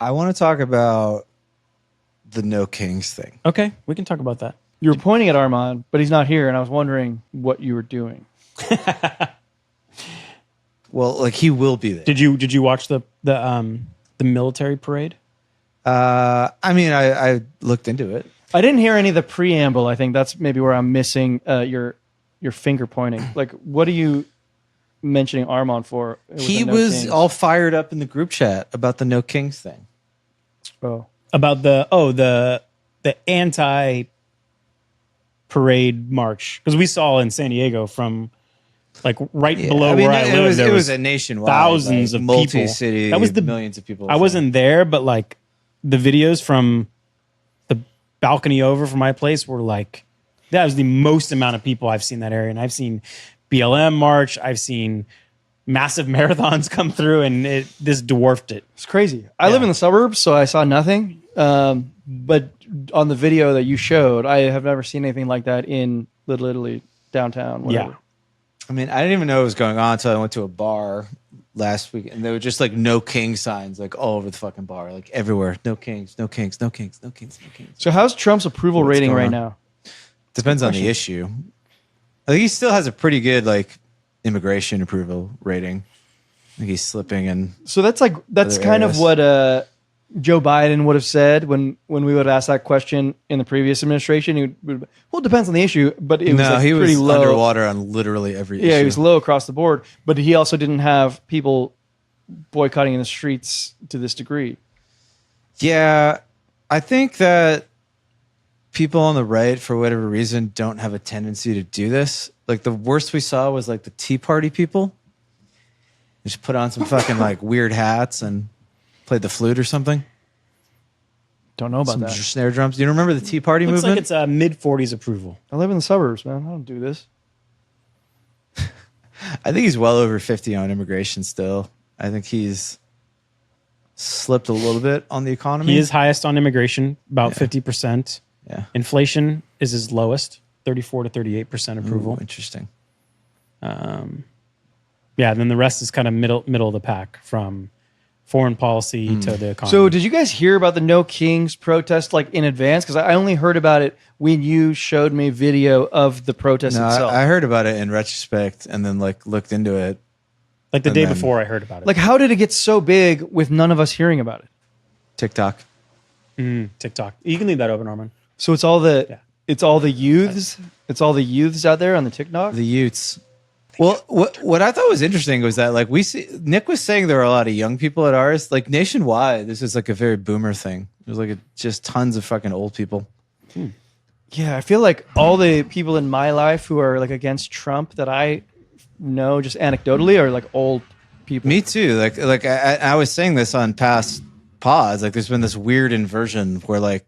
I want to talk about the no kings thing. Okay, we can talk about that. You were pointing at Armand, but he's not here, and I was wondering what you were doing. Well, like he will be there. Did you watch the military parade? I mean, I looked into it. I didn't hear any of the preamble. I think that's maybe where I'm missing your finger pointing. Like, what are you mentioning Armand for? He was all fired up in the group chat about the no kings thing. Oh. About the anti parade march, because we saw in San Diego from like below where I live. It was a nationwide, thousands of multi-city. That was the millions of people. I wasn't there, but like the videos from the balcony over from my place were like, that was the most amount of people I've seen in that area. And I've seen BLM march. I've seen massive marathons come through, and this dwarfed it. It's crazy. I live in the suburbs, so I saw nothing. But on the video that you showed, I have never seen anything like that in Little Italy, downtown. Whatever. Yeah. I mean, I didn't even know what was going on until I went to a bar last week, and there were just like no king signs like all over the fucking bar, like everywhere. No kings, no kings, no kings, no kings, no kings. So how's Trump's approval What's rating going right on? now? Depends on the issue. I think he still has a pretty good like immigration approval rating. I think he's slipping in. So that's kind of what Joe Biden would have said when we would have asked that question in the previous administration. He would well, it depends on the issue, but it was he pretty was low. underwater on literally every issue. Yeah, he was low across the board, but he also didn't have people boycotting in the streets to this degree. Yeah, I think that people on the right, for whatever reason, don't have a tendency to do this. Like the worst we saw was like the Tea Party people. They just put on some fucking like weird hats and played the flute or something. Don't know about Some that. snare drums. Do you remember the Tea Party Looks movement? like it's a mid-40s approval. I live in the suburbs, man. I don't do this. I think he's well over 50 on immigration still. I think he's slipped a little bit on the economy. He is highest on immigration, about 50%. Yeah. Inflation is his lowest, 34 to 38% approval. Ooh, interesting. Yeah, then the rest is kind of middle of the pack, from foreign policy to the economy. So did you guys hear about the No Kings protest like in advance? Because I only heard about it when you showed me video of the protest No, itself. I heard about it in retrospect and then like looked into it. like the and day then- before I heard about it. Like, how did it get so big with none of us hearing about it? TikTok. TikTok. You can leave that open, Armand. So it's all the youths. It's all the youths out there on the TikTok. The Utes. Well, what I thought was interesting was that like Nick was saying there are a lot of young people at ours. Like nationwide, this is like a very boomer thing. There's like just tons of fucking old people. Yeah, I feel like all the people in my life who are like against Trump that I know just anecdotally are like old people. Me too. Like I was saying this on past pods. Like there's been this weird inversion where like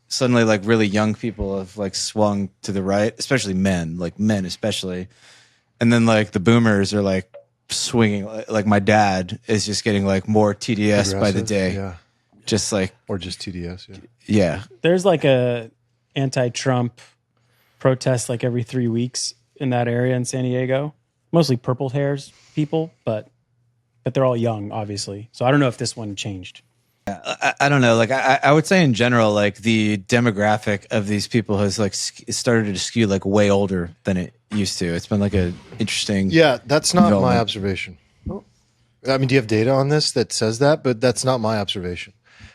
suddenly like really young people have like swung to the right, especially men, especially. And then like the boomers are like swinging. Like my dad is just getting like more TDS by the day. Yeah. Just like, Or just TDS. Yeah. yeah. There's like a anti-Trump protest like every 3 weeks in that area in San Diego. Mostly purple hairs people, but they're all young, obviously. So I don't know if this one changed. I don't know. Like I would say in general, like the demographic of these people has like started to skew like way older than it used to. It's been like a interesting. Yeah, that's not my development. observation. I mean, do you have data on this that says that? But that's not my observation.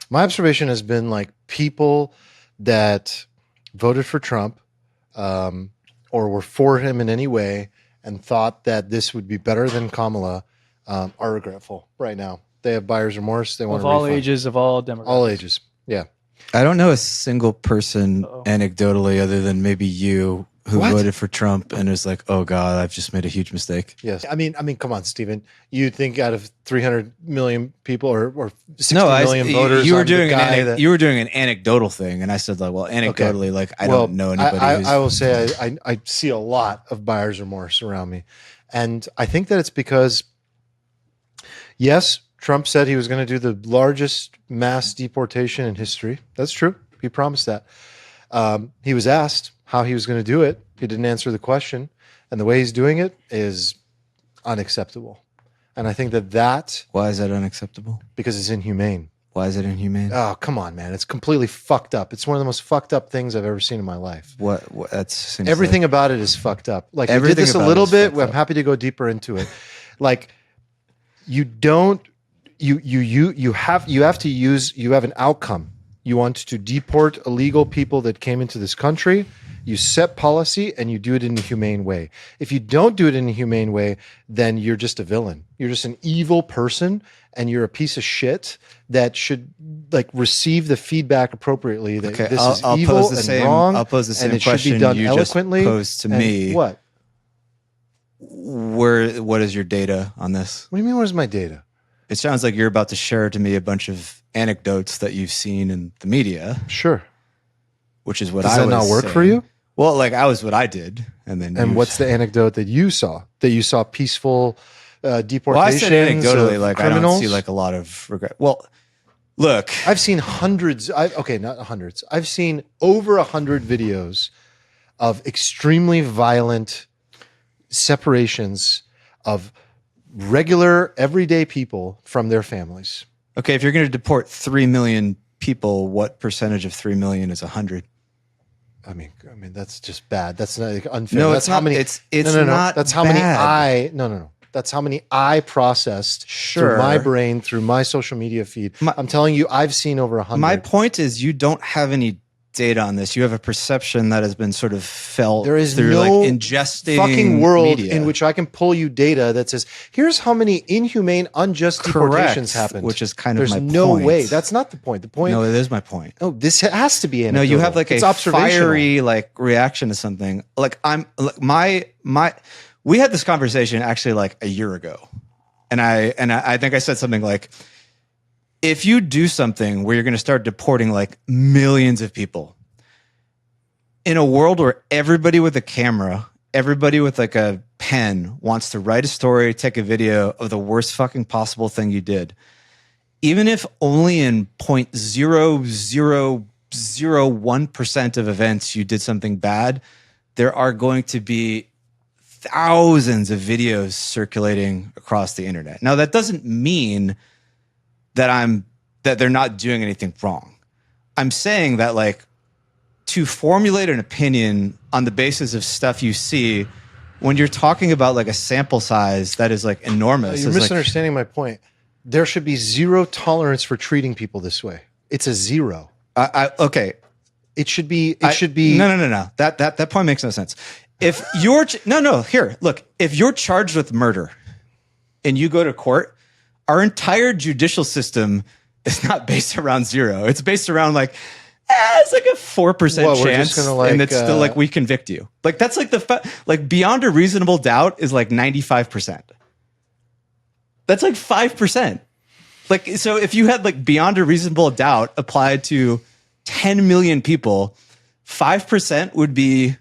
My observation has been like people that voted for Trump or were for him in any way and thought that this would be better than Kamala are regretful right now. They have buyer's remorse. They want Of to all refund. ages, of all demographics. All ages. Yeah. I don't know a single person anecdotally other than maybe you who What? voted for Trump and is like, oh God, I've just made a huge mistake. Yes. I mean, come on, Stephen. You think out of 300 million people or 60 million voters, you were I'm the doing guy that- you were doing an anecdotal thing, and I said like, well, anecdotally, like I don't know anybody. who's, I will say I see a lot of buyer's remorse around me. And I think that it's because, yes, Trump said he was going to do the largest mass deportation in history. That's true. He promised that. He was asked how he was going to do it. He didn't answer the question. And the way he's doing it is unacceptable. And I think that why is that unacceptable? because it's inhumane. Why is it inhumane? Oh, come on, man. It's completely fucked up. It's one of the most fucked up things I've ever seen in my life. What that's seems Everything like, about it is fucked up. Like, we did Everything this a about it little is bit. fucked I'm up. happy to go deeper into it. Like, you don't, you have an outcome. You want to deport illegal people that came into this country. You set policy and you do it in a humane way. If you don't do it in a humane way, then you're just a villain. You're just an evil person, and you're a piece of shit that should like receive the feedback appropriately. That Okay, this is I'll evil pose the and same. wrong. I'll pose the and same it should question be done you eloquently. just posed to And me. What? What is your data on this? What do you mean? Where's my data? It sounds like you're about to share to me a bunch of anecdotes that you've seen in the media, Sure. which is what Does I that was not work saying. for you? Well, like I was what I did, and then And you- what's the anecdote that you saw? That you saw peaceful deportations Well, I said anecdotally, of like criminals? I don't see like a lot of regret. Well, look, I've seen hundreds. Not hundreds. I've seen over 100 videos of extremely violent separations of regular, everyday people from their families. okay, if you're going to deport 3 million people, what percentage of 3 million is 100? I mean, that's just bad. That's not like, unfair. No, that's it's not. It's not. That's how bad. many That's how many I processed Sure. through my brain, through my social media feed. I'm telling you, I've seen over 100. My point is, you don't have any data on this. You have a perception that has been sort of felt There is through no like ingesting fucking world media. in which I can pull you data that says, here's how many inhumane, unjust deportations happened. which is kind of There's my no point. way. That's not the point. The point. No, it is my point. Oh, this has to be No, anecdotal. you have like it's a observational. fiery like reaction to something. Like we had this conversation actually like a year ago, and I think I said something like, if you do something where you're going to start deporting like millions of people in a world where everybody with a camera, everybody with like a pen wants to write a story, take a video of the worst fucking possible thing you did, even if only in 0.0001% of events you did something bad, there are going to be thousands of videos circulating across the internet. Now, that doesn't mean that they're not doing anything wrong. I'm saying that like to formulate an opinion on the basis of stuff you see when you're talking about like a sample size that is like enormous. You're is, like, misunderstanding my point. There should be zero tolerance for treating people this way. It's a zero. Okay. It should be. No. That point makes no sense. If you're here, look, if you're charged with murder and you go to court, our entire judicial system is not based around zero. It's based around like, it's like a 4% What, we're chance, just gonna, like, and it's still like we convict you. Like that's like like beyond a reasonable doubt is like 95%. That's like 5%. Like so, if you had like beyond a reasonable doubt applied to 10 million people, 5% would be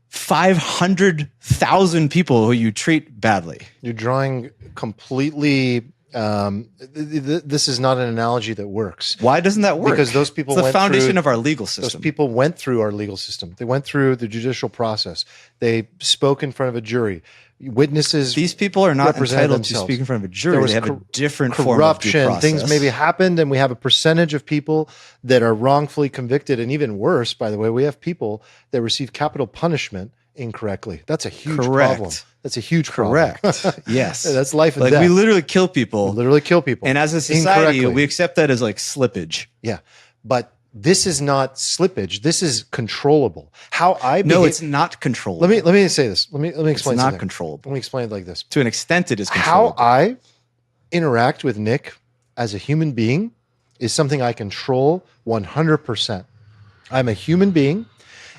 500,000 people who you treat badly. You're drawing completely. This is not an analogy that works. Why doesn't that work? Because those people it's the went foundation through, of our legal Those system. people went through our legal system. They went through the judicial process. They spoke in front of a jury. Witnesses. These people are not represented entitled to themselves. speak in front of a jury. There was They have a different form of due corruption. process. Things maybe happened, and we have a percentage of people that are wrongfully convicted. And even worse, by the way, we have people that receive capital punishment incorrectly. That's a huge problem. That's a huge problem. Correct. Yes. That's life and like death. we literally kill people. Literally kill people. And as a society, incorrectly. we accept that as like slippage. Yeah. But this is not slippage. This is controllable. How I behave, No, it's not controllable. let me say this. Let me it's explain not something. controllable. Let me explain it like this. To an extent, it is How controllable. I interact with Nick as a human being is something I control 100%. I'm a human being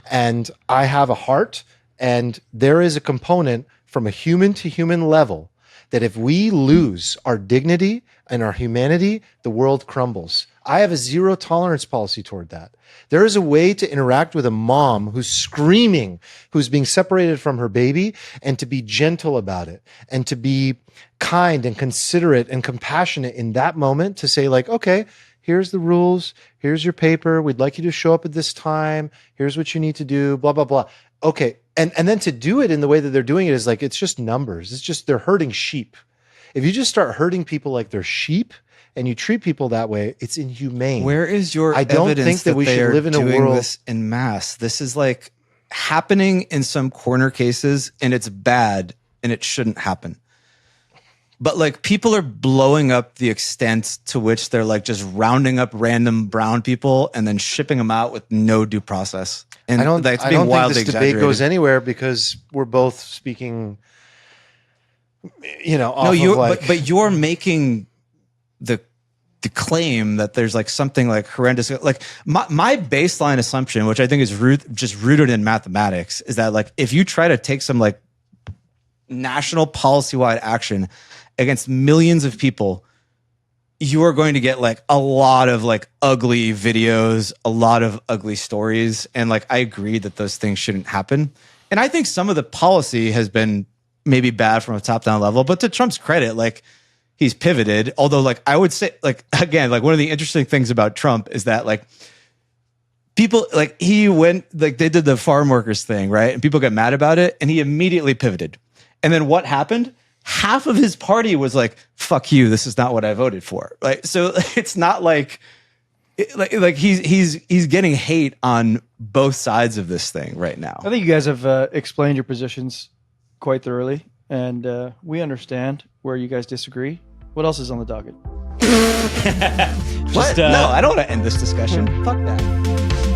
and I have a heart, and there is a component from a human to human level that if we lose our dignity and our humanity, the world crumbles. I have a zero tolerance policy toward that. There is a way to interact with a mom who's screaming, who's being separated from her baby, and to be gentle about it, and to be kind and considerate and compassionate in that moment, to say like, okay, here's the rules. Here's your paper. We'd like you to show up at this time. Here's what you need to do, blah, blah, blah. Okay. And then to do it in the way that they're doing it is like, it's just numbers. It's just, they're herding sheep. If you just start herding people like they're sheep and you treat people that way, it's inhumane. Where is your I don't evidence think that we they should are live in a doing world- this in mass? This is like happening in some corner cases, and it's bad, and it shouldn't happen. But like people are blowing up the extent to which they're like just rounding up random brown people and then shipping them out with no due process. And I don't that's I being don't think wildly this debate exaggerated. goes anywhere because we're both speaking, off No, you're of like, but you're making the claim that there's like something like horrendous. Like my baseline assumption, which I think is just rooted in mathematics, is that like if you try to take some like national policy-wide action against millions of people, you are going to get like a lot of like ugly videos, a lot of ugly stories. And like, I agree that those things shouldn't happen. And I think some of the policy has been maybe bad from a top-down level, but to Trump's credit, like he's pivoted. Although like, I would say like, again, like one of the interesting things about Trump is that like people like he went, like they did the farm workers thing, right? And people got mad about it and he immediately pivoted. And then what happened? Half of his party was like, fuck you, this is not what I voted for. Right. So it's not like he's getting hate on both sides of this thing right now. I think you guys have explained your positions quite thoroughly, and we understand where you guys disagree. What else is on the docket? What? No, I don't want to end this discussion. Fuck that.